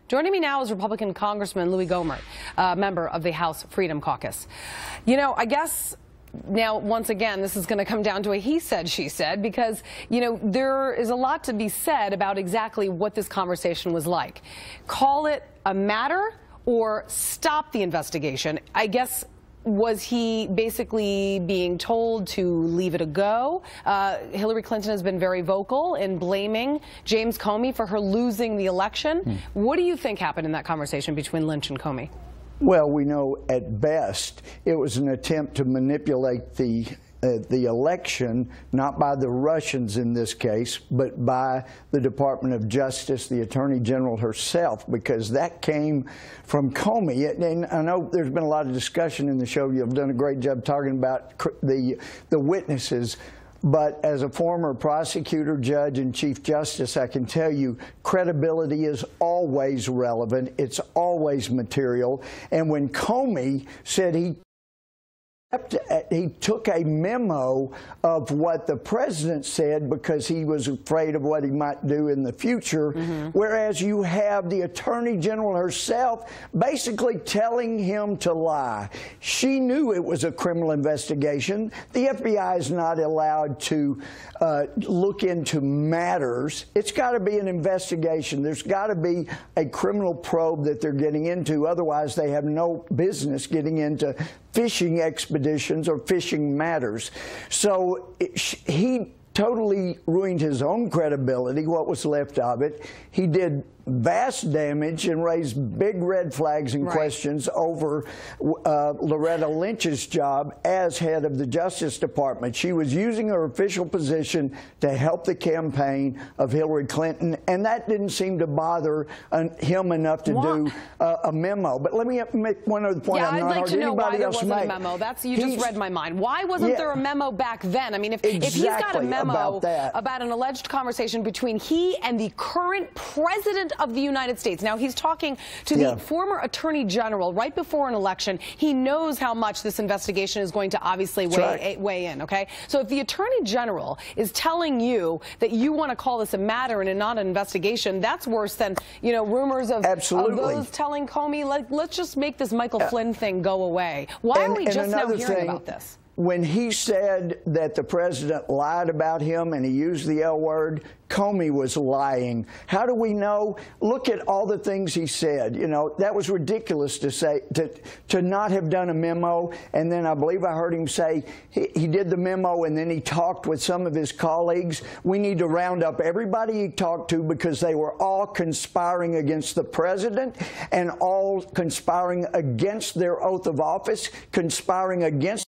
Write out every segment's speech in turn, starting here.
Joining me now is Republican Congressman Louie Gohmert, member of the House Freedom Caucus. You know, I guess now, once again, this is going to come down to a he said, she said, because, you know, there is a lot to be said about exactly what this conversation was like. Call it a matter or stop the investigation. I guess, was he basically being told to leave it a go? Hillary Clinton has been very vocal in blaming James Comey for her losing the election. What do you think happened in that conversation between Lynch and Comey? Well, we know at best it was an attempt to manipulate the election, not by the Russians in this case, but by the Department of Justice, the Attorney General herself, because that came from Comey. And I know there's been a lot of discussion in the show. You've done a great job talking about the witnesses. But as a former prosecutor, judge, and Chief Justice, I can tell you credibility is always relevant. It's always material. And when Comey said he took a memo of what the president said because he was afraid of what he might do in the future, whereas you have the Attorney General herself basically telling him to lie. She knew it was a criminal investigation. The FBI is not allowed to look into matters. It's got to be an investigation. There's got to be a criminal probe that they're getting into. Otherwise, they have no business getting into fishing expeditions or fishing matters. So he totally ruined his own credibility, what was left of it. He did vast damage and raised big red flags and questions over Loretta Lynch's job as head of the Justice Department. She was using her official position to help the campaign of Hillary Clinton, and that didn't seem to bother him enough to do a memo. But let me make one other point. Yeah, I'd like to know why there wasn't a memo. You just read my mind. Why wasn't there a memo back then? I mean, if he's got a memo about an alleged conversation between he and the current president of the United States. Now, he's talking to the former Attorney General right before an election. He knows how much this investigation is going to obviously weigh in, okay? So if the Attorney General is telling you that you want to call this a matter and not an investigation, that's worse than, you know, rumors of those telling Comey, like, let's just make this Michael Flynn thing go away. Why are we just now hearing about this? When he said that the president lied about him and he used the L word, Comey was lying. How do we know? Look at all the things he said. You know, that was ridiculous to say, to not have done a memo. And then I believe I heard him say he did the memo and then he talked with some of his colleagues. We need to round up everybody he talked to because they were all conspiring against the president and all conspiring against their oath of office, conspiring against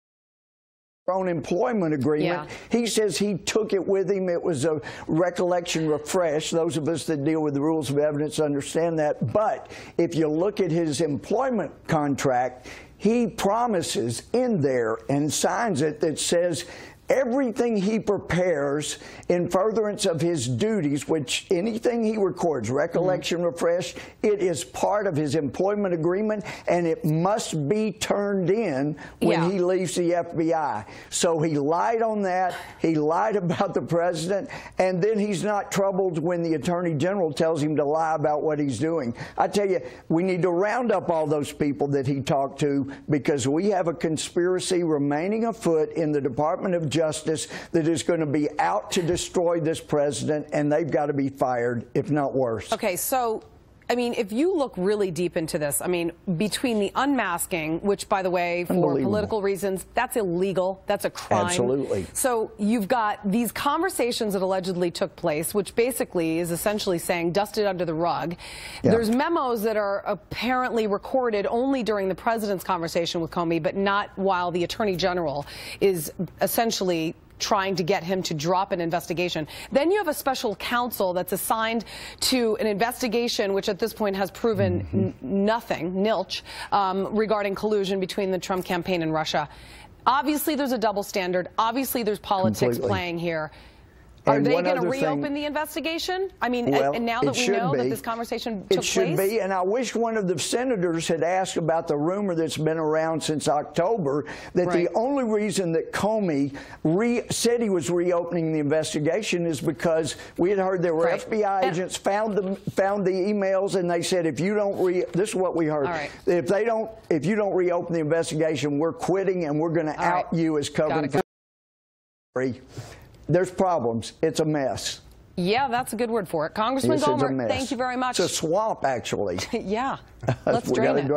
own employment agreement. He says he took it with him. It was a recollection refresh. Those of us that deal with the rules of evidence understand that. But if you look at his employment contract, he promises in there and signs it that says everything he prepares in furtherance of his duties, which anything he records, recollection refresh, it is part of his employment agreement, and it must be turned in when he leaves the FBI. So he lied on that. He lied about the president, and then he's not troubled when the Attorney General tells him to lie about what he's doing. I tell you, we need to round up all those people that he talked to because we have a conspiracy remaining afoot in the Department of Justice that is going to be out to destroy this president, and they've got to be fired, if not worse. Okay, so, I mean, if you look really deep into this, I mean, between the unmasking, which, by the way, for political reasons, that's illegal. That's a crime. Absolutely. So you've got these conversations that allegedly took place, which basically is essentially saying dust it under the rug. There's memos that are apparently recorded only during the president's conversation with Comey, but not while the Attorney General is essentially trying to get him to drop an investigation. Then you have a special counsel that's assigned to an investigation which at this point has proven nothing, nilch, regarding collusion between the Trump campaign and Russia. Obviously there's a double standard. Obviously there's politics playing here. Are they going to reopen the investigation? I mean, well, and now that we know that this conversation took place? It should be, and I wish one of the senators had asked about the rumor that's been around since October, that the only reason that Comey said he was reopening the investigation is because we had heard there were FBI agents found the emails, and they said, if you don't this is what we heard. If you don't reopen the investigation, we're quitting and we're going to out you as covering. There's problems. It's a mess. Yeah, that's a good word for it. Congressman Gohmert, thank you very much. It's a swamp, actually. Yeah. Let's drain it.